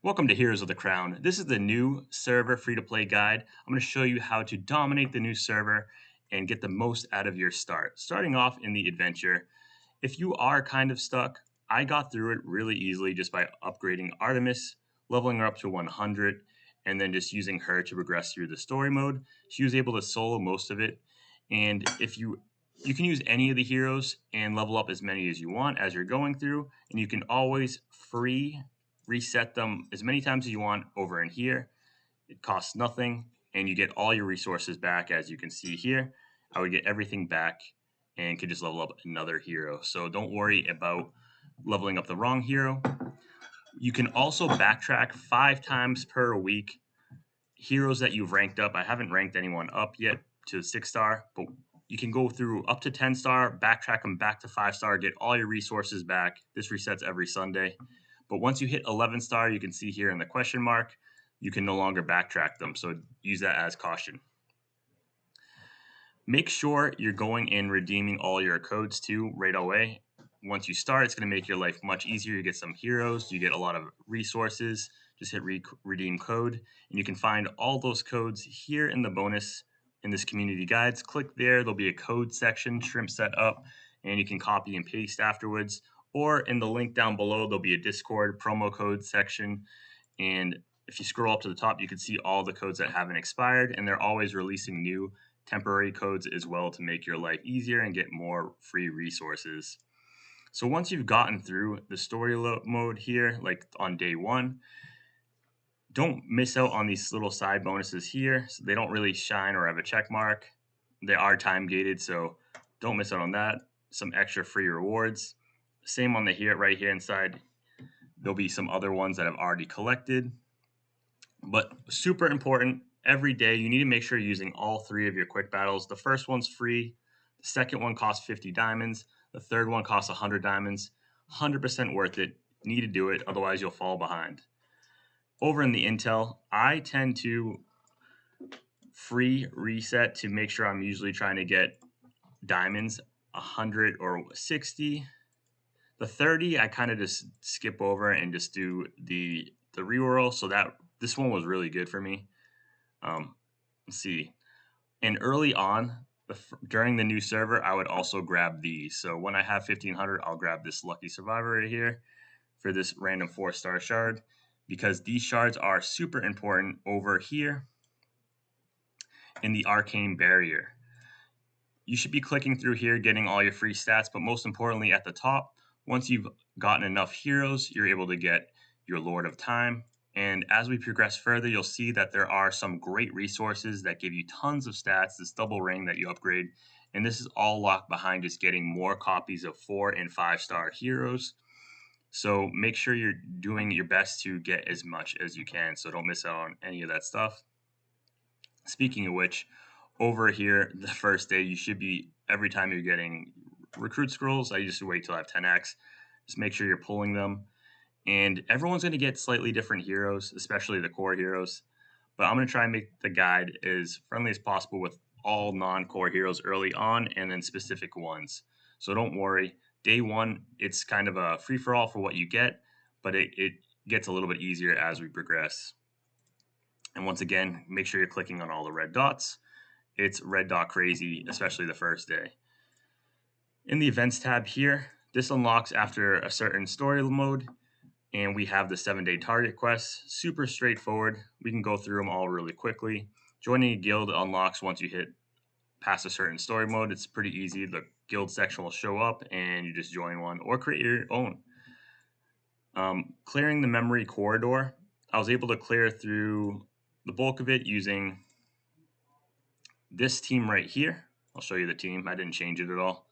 Welcome to Heroes of the Crown. This is the new server free-to-play guide. I'm going to show you how to dominate the new server and get the most out of your start. Starting off in the adventure, if you are kind of stuck, I got through it really easily just by upgrading Artemis, leveling her up to 100, and then just using her to progress through the story mode. She was able to solo most of it, and if you can use any of the heroes and level up as many as you want as you're going through, and you can always free reset them as many times as you want over in here. It costs nothing, and you get all your resources back. As you can see here, I would get everything back and could just level up another hero. So don't worry about leveling up the wrong hero. You can also backtrack 5 times per week heroes that you've ranked up. I haven't ranked anyone up yet to 6-star, but you can go through up to 10-star, backtrack them back to 5-star, get all your resources back. This resets every Sunday. But once you hit 11-star, you can see here in the question mark, you can no longer backtrack them. So use that as caution. Make sure you're going and redeeming all your codes too right away. Once you start, it's going to make your life much easier. You get some heroes, you get a lot of resources. Just hit redeem code, and you can find all those codes here in the bonus in this community guides. Click there, there'll be a code section, shrimp set up, and you can copy and paste afterwards. Or in the link down below, there'll be a Discord promo code section. And if you scroll up to the top, you can see all the codes that haven't expired, and they're always releasing new temporary codes as well to make your life easier and get more free resources. So once you've gotten through the story mode here, like on day one, don't miss out on these little side bonuses here. So they don't really shine or have a check mark. They are time gated, so don't miss out on that. Some extra free rewards. Same on the here right here inside. There'll be some other ones that I've already collected. But super important, every day you need to make sure you're using all 3 of your quick battles. The first one's free. The second one costs 50 diamonds. The third one costs 100 diamonds. 100% worth it. Need to do it, otherwise you'll fall behind. Over in the intel, I tend to free reset to make sure I'm usually trying to get diamonds 100 or 60. The 30 I kind of just skip over and just do the reroll. So that this one was really good for me. Let's see. And early on, during the new server, I would also grab these. So when I have 1500, I'll grab this lucky survivor right here for this random 4-star shard, because these shards are super important over here in the arcane barrier. You should be clicking through here, getting all your free stats, but most importantly at the top, once you've gotten enough heroes, you're able to get your Lord of Time. And as we progress further, you'll see that there are some great resources that give you tons of stats, this double ring that you upgrade. And this is all locked behind just getting more copies of 4 and 5-star heroes. So make sure you're doing your best to get as much as you can, so don't miss out on any of that stuff. Speaking of which, over here, the first day, you should be, every time you're getting recruit scrolls, I just wait till I have 10x. Just make sure you're pulling them. And everyone's going to get slightly different heroes, especially the core heroes. But I'm going to try and make the guide as friendly as possible with all non-core heroes early on and then specific ones. So don't worry. Day one, it's kind of a free-for-all for what you get, but it gets a little bit easier as we progress. And once again, make sure you're clicking on all the red dots. It's red dot crazy, especially the first day. In the events tab here, this unlocks after a certain story mode, and we have the 7-day target quests. Super straightforward. We can go through them all really quickly. Joining a guild unlocks once you hit past a certain story mode. It's pretty easy. The guild section will show up and you just join one or create your own. Clearing the memory corridor. I was able to clear through the bulk of it using this team right here. I'll show you the team. I didn't change it at all.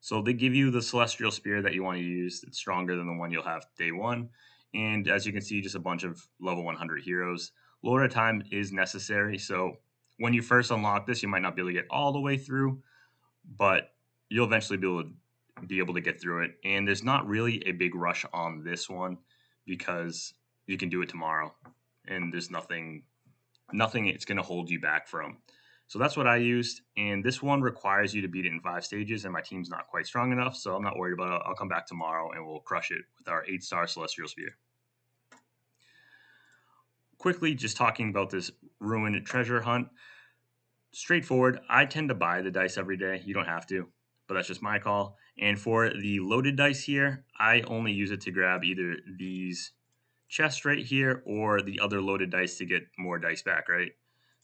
So they give you the Celestial Spear that you want to use. It's stronger than the one you'll have day one. And as you can see, just a bunch of level 100 heroes. Lord of Time is necessary. So when you first unlock this, you might not be able to get all the way through, but you'll eventually be able to get through it. And there's not really a big rush on this one because you can do it tomorrow. And there's nothing it's going to hold you back from. So that's what I used, and this one requires you to beat it in 5 stages, and my team's not quite strong enough, so I'm not worried about it. I'll come back tomorrow, and we'll crush it with our 8-star Celestial Spear. Quickly, just talking about this ruined treasure hunt. Straightforward. I tend to buy the dice every day. You don't have to, but that's just my call. And for the loaded dice here, I only use it to grab either these chests right here or the other loaded dice to get more dice back, right?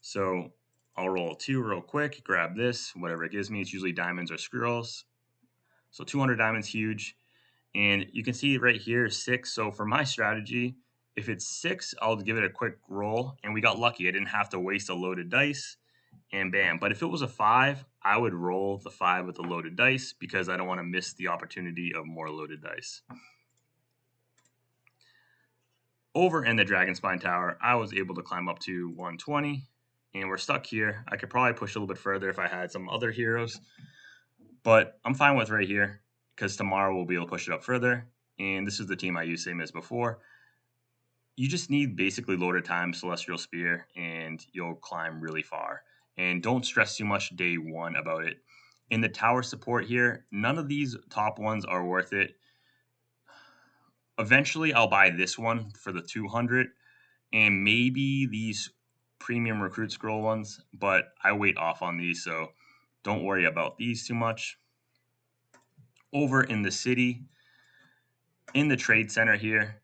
So I'll roll 2 real quick, grab this, whatever it gives me. It's usually diamonds or squirrels. So 200 diamonds, huge. And you can see right here, 6. So for my strategy, if it's 6, I'll give it a quick roll. And we got lucky. I didn't have to waste a loaded dice and bam. But if it was a 5, I would roll the 5 with the loaded dice because I don't want to miss the opportunity of more loaded dice. Over in the Dragon Spine Tower, I was able to climb up to 120, and we're stuck here. I could probably push a little bit further if I had some other heroes, but I'm fine with right here because tomorrow we'll be able to push it up further. And this is the team I use, same as before. You just need basically loaded time, Celestial Spear, and you'll climb really far. And don't stress too much day 1 about it. In the tower support here, none of these top ones are worth it. Eventually, I'll buy this one for the 200 and maybe these premium recruit scroll ones, but I wait off on these, so don't worry about these too much. Over in the city, in the trade center here,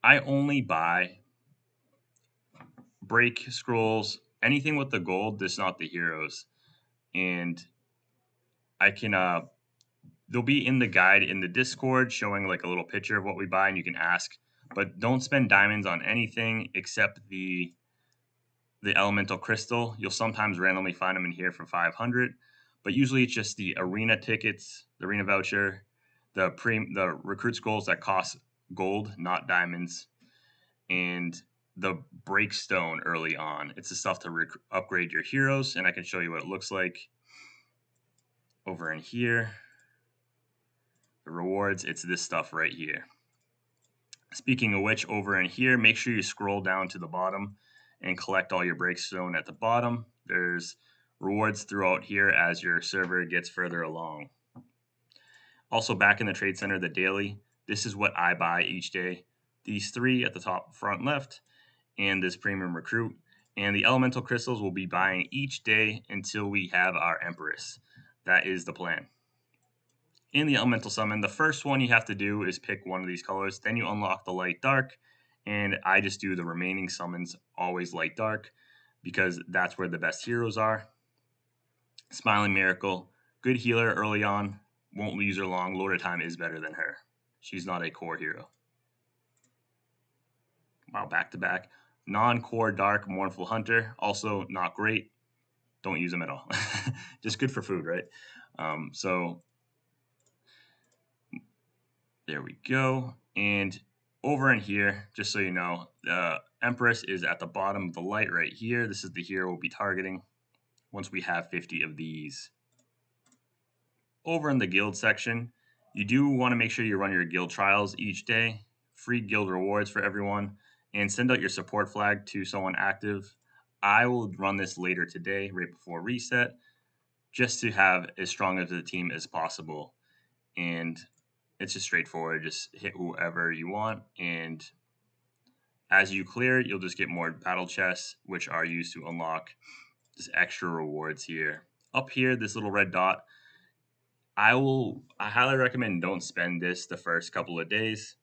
I only buy break scrolls, anything with the gold that's not the heroes. And I can they'll be in the guide in the Discord showing like a little picture of what we buy and you can ask, but don't spend diamonds on anything except the elemental crystal. You'll sometimes randomly find them in here for 500, but usually it's just the arena tickets, the arena voucher, the recruit scrolls that cost gold, not diamonds, and the breakstone early on. It's the stuff to upgrade your heroes, and I can show you what it looks like over in here. The rewards, it's this stuff right here. Speaking of which, over in here, make sure you scroll down to the bottom and collect all your breakstone at the bottom. There's rewards throughout here as your server gets further along. Also back in the trade center, the daily, this is what I buy each day. These 3 at the top front left and this premium recruit. And the elemental crystals we'll be buying each day until we have our Empress. That is the plan. In the elemental summon, the first one you have to do is pick one of these colors. Then you unlock the light dark. And I just do the remaining summons always light dark because that's where the best heroes are. Smiling Miracle, good healer early on, won't use her long. Loader time is better than her. She's not a core hero. Wow, back to back. Non-core Dark Mournful Hunter, also not great. Don't use them at all. Just good for food, right? So there we go. And over in here, just so you know, the Empress is at the bottom of the light right here. This is the hero we'll be targeting once we have 50 of these. Over in the guild section, you do want to make sure you run your guild trials each day, free guild rewards for everyone, and send out your support flag to someone active. I will run this later today, right before reset, just to have as strong of a team as possible. And it's just straightforward. Just hit whoever you want, and as you clear, you'll just get more battle chests, which are used to unlock just extra rewards here. Up here, this little red dot, I highly recommend don't spend this the first couple of days.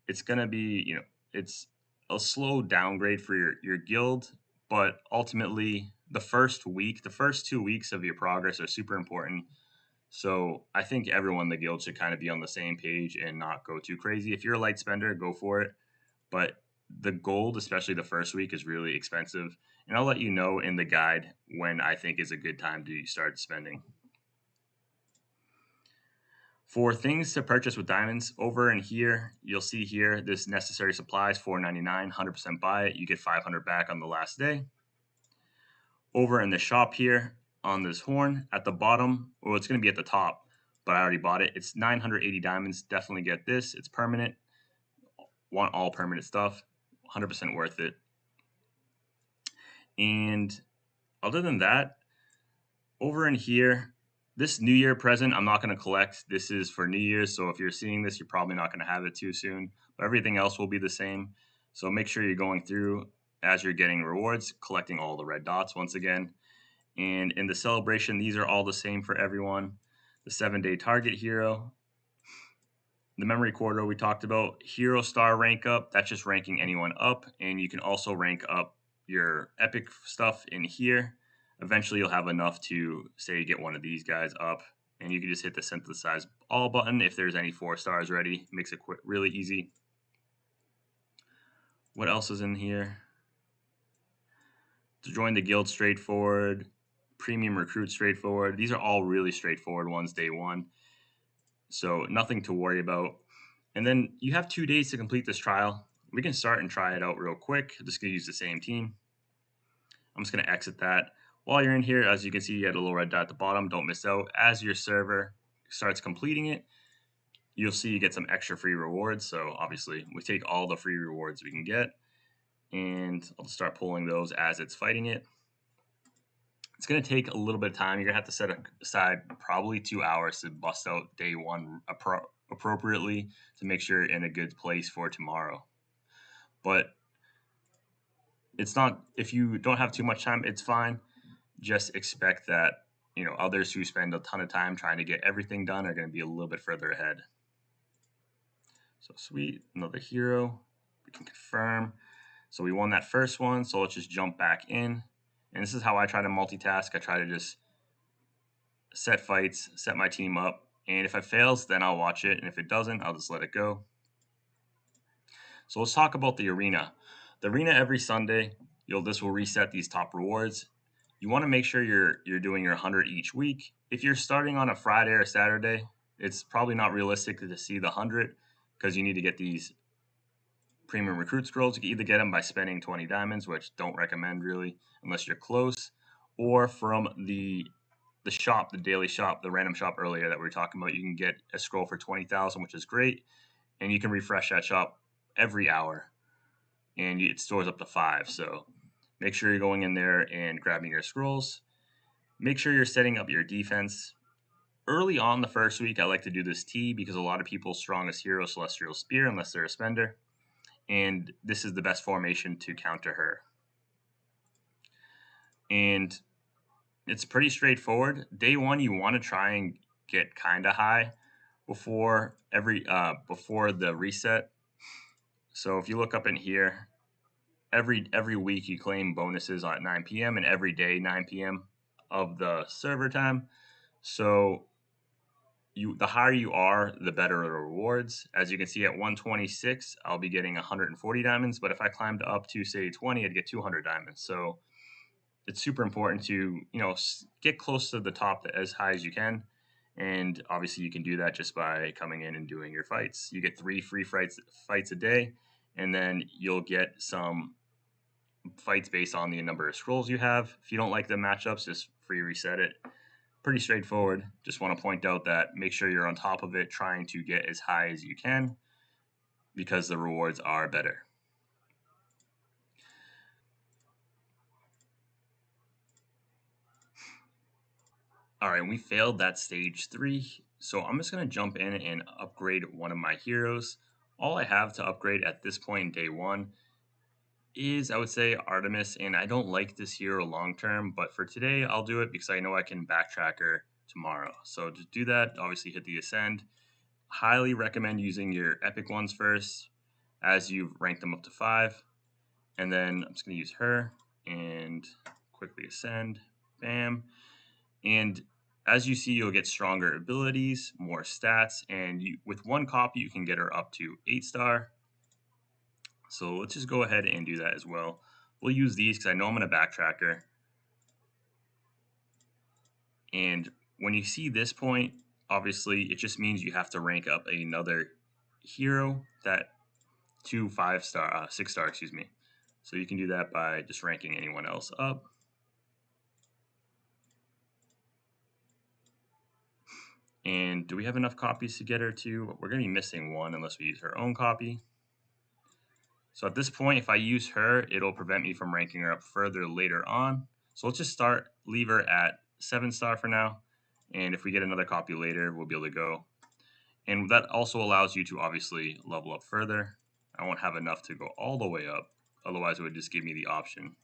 It's gonna be, it's a slow downgrade for your guild, but ultimately the first 2 weeks of your progress are super important. So I think everyone in the guild should kind of be on the same page and not go too crazy. If you're a light spender, go for it. But the gold, especially the first week, is really expensive. And I'll let you know in the guide when I think is a good time to start spending. For things to purchase with diamonds, over in here, you'll see here this necessary supplies, $4.99, 100% buy it. You get 500 back on the last day. Over in the shop here on this horn at the bottom, well, it's going to be at the top, but I already bought it. It's 980 diamonds. Definitely get this. It's permanent. Want all permanent stuff. 100% worth it. And other than that, over in here, this New Year present, I'm not going to collect. This is for New Year's, so if you're seeing this, you're probably not going to have it too soon. But everything else will be the same. So make sure you're going through as you're getting rewards, collecting all the red dots once again. And in the celebration, these are all the same for everyone. The 7-day target hero, the memory corridor we talked about, hero star rank up, that's just ranking anyone up. And you can also rank up your epic stuff in here. Eventually, you'll have enough to say get one of these guys up. And you can just hit the synthesize all button if there's any 4 stars ready. Makes it really easy. What else is in here? To join the guild, straightforward. Premium recruit, straightforward. These are all really straightforward ones day one. So nothing to worry about. And then you have 2 days to complete this trial. We can start and try it out real quick. I'm just going to use the same team. I'm just going to exit that. While you're in here, as you can see, you had a little red dot at the bottom. Don't miss out. As your server starts completing it, you'll see you get some extra free rewards. So obviously, we take all the free rewards we can get. And I'll start pulling those as it's fighting it. It's going to take a little bit of time. You're going to have to set aside probably 2 hours to bust out day one appropriately to make sure you're in a good place for tomorrow. But it's not, if you don't have too much time, it's fine. Just expect that, others who spend a ton of time trying to get everything done are going to be a little bit further ahead. So sweet, another hero. We can confirm. So we won that first one. So let's just jump back in. And this is how I try to multitask. I try to just set fights, set my team up. And if it fails, then I'll watch it. And if it doesn't, I'll just let it go. So let's talk about the arena. The arena every Sunday, this will reset these top rewards. You want to make sure you're doing your 100 each week. If you're starting on a Friday or Saturday, it's probably not realistic to see the 100 because you need to get these premium recruit scrolls. You can either get them by spending 20 diamonds, which don't recommend really unless you're close, or from the shop, the daily shop, the random shop earlier that we were talking about. You can get a scroll for 20,000, which is great, and you can refresh that shop every hour, and it stores up to 5. So make sure you're going in there and grabbing your scrolls. Make sure you're setting up your defense. Early on the first week, I like to do this T because a lot of people's strongest hero Celestial Spear, unless they're a spender, and this is the best formation to counter her. And it's pretty straightforward. Day one, you want to try and get kind of high before before the reset. So if you look up in here, every week you claim bonuses at 9 p.m. and every day 9 p.m. of the server time. So the higher you are, the better the rewards. As you can see, at 126, I'll be getting 140 diamonds. But if I climbed up to say 20, I'd get 200 diamonds. So it's super important to get close to the top as high as you can. And obviously, you can do that just by coming in and doing your fights. You get 3 free fights a day, and then you'll get some fights based on the number of scrolls you have. If you don't like the matchups, just free reset it. Pretty straightforward. Just want to point out that make sure you're on top of it, trying to get as high as you can because the rewards are better. All right, we failed that stage 3. So I'm just going to jump in and upgrade one of my heroes. All I have to upgrade at this point in day 1 is, I would say, Artemis, and I don't like this hero long term, but for today I'll do it because I know I can backtrack her tomorrow. So to do that, obviously hit the ascend. Highly recommend using your epic ones first as you've ranked them up to 5. And then I'm just going to use her and quickly ascend. Bam. And as you see, you'll get stronger abilities, more stats, and with one copy, you can get her up to 8-star. So let's just go ahead and do that as well. We'll use these because I know I'm going to backtrack her. And when you see this point, obviously, it just means you have to rank up another hero that 6-star, excuse me. So you can do that by just ranking anyone else up. And do we have enough copies to get her to? We're going to be missing one unless we use her own copy. So at this point, if I use her, it'll prevent me from ranking her up further later on. So let's just leave her at 7-star for now. And if we get another copy later, we'll be able to go. And that also allows you to obviously level up further. I won't have enough to go all the way up Otherwise, it would just give me the option.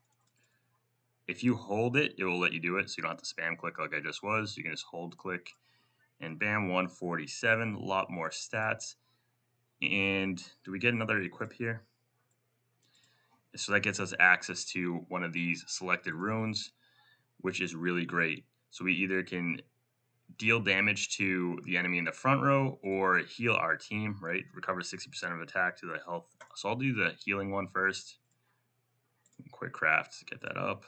If you hold it, it will let you do it, so you don't have to spam click like I just was. You can just hold click, and bam, 147, a lot more stats. And do we get another equip here? So that gets us access to one of these selected runes, which is really great. So we either can deal damage to the enemy in the front row or heal our team, right? Recover 60% of attack to the health. So I'll do the healing one first. Quick craft to get that up.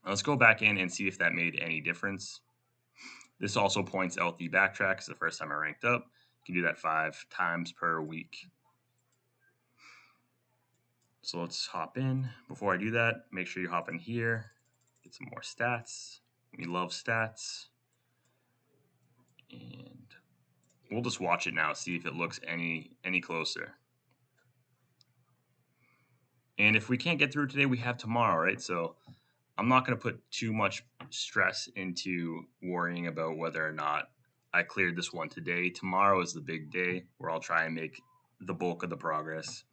Now let's go back in and see if that made any difference. This also points out the backtrack. It's the first time I ranked up. You can do that 5 times per week. So let's hop in. Before I do that, make sure you hop in here, get some more stats. We love stats. And we'll just watch it now, see if it looks any closer. And if we can't get through today, we have tomorrow, right? So I'm not going to put too much stress into worrying about whether or not I cleared this one today. Tomorrow is the big day where I'll try and make the bulk of the progress.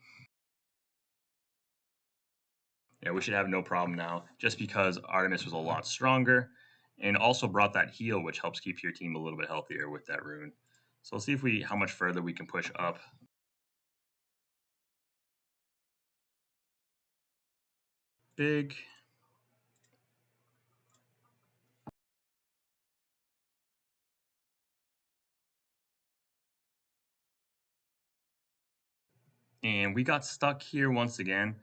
Yeah, we should have no problem now, just because Artemis was a lot stronger and also brought that heal, which helps keep your team a little bit healthier with that rune. So let's see if how much further we can push up. Big. And we got stuck here once again.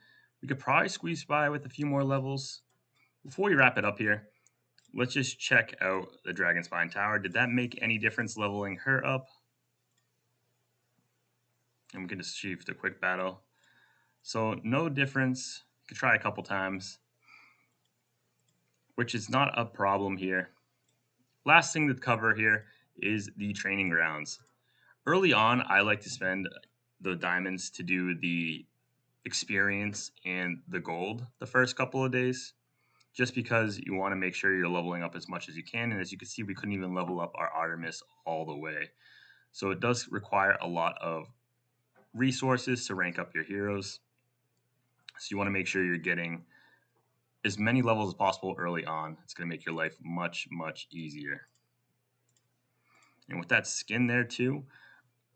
We could probably squeeze by with a few more levels. Before we wrap it up here, let's just check out the Dragon Spine Tower. Did that make any difference leveling her up? And we can just achieve the quick battle. So no difference. You could try a couple times, which is not a problem here. Last thing to cover here is the training grounds. Early on, I like to spend the diamonds to do the experience and the gold the first couple of days, just because you want to make sure you're leveling up as much as you can. And as you can see, we couldn't even level up our Artemis all the way. So it does require a lot of resources to rank up your heroes. So you want to make sure you're getting as many levels as possible early on. It's going to make your life much, much easier. And with that skin there too,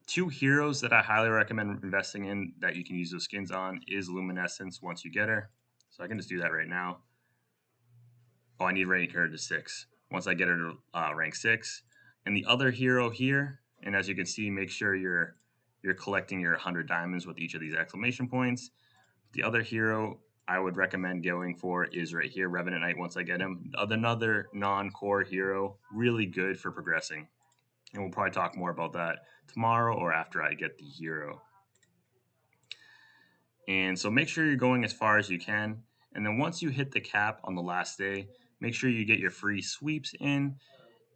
2 heroes that I highly recommend investing in that you can use those skins on is Luminescence once you get her. So I can just do that right now. Oh, I need to rank her to 6. Once I get her to rank 6. And the other hero here, and as you can see, make sure you're collecting your 100 diamonds with each of these exclamation points. The other hero I would recommend going for is right here, Revenant Knight, once I get him. Another non-core hero, really good for progressing. And we'll probably talk more about that tomorrow or after I get the hero. And so make sure you're going as far as you can. And then once you hit the cap on the last day, make sure you get your free sweeps in.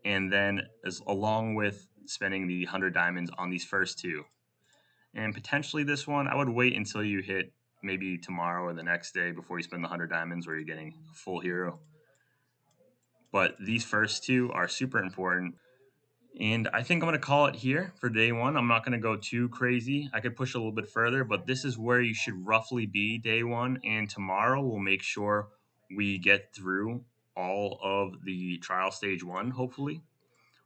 And then along with spending the 100 diamonds on these first 2. And potentially this one, I would wait until you hit maybe tomorrow or the next day before you spend the 100 diamonds where you're getting a full hero. But these first 2 are super important. And I think I'm going to call it here for day 1. I'm not going to go too crazy. I could push a little bit further, but this is where you should roughly be day 1. And tomorrow we'll make sure we get through all of the trial stage 1, hopefully.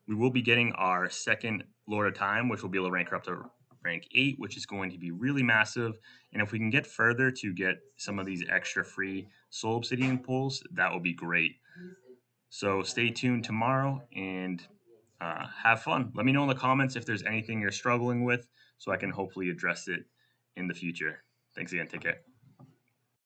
We will be getting our second Lord of Time, which will be able to rank her up to rank 8, which is going to be really massive. And if we can get further to get some of these extra free Soul Obsidian pulls, that will be great. So stay tuned tomorrow and have fun. Let me know in the comments if there's anything you're struggling with so I can hopefully address it in the future. Thanks again. Take care.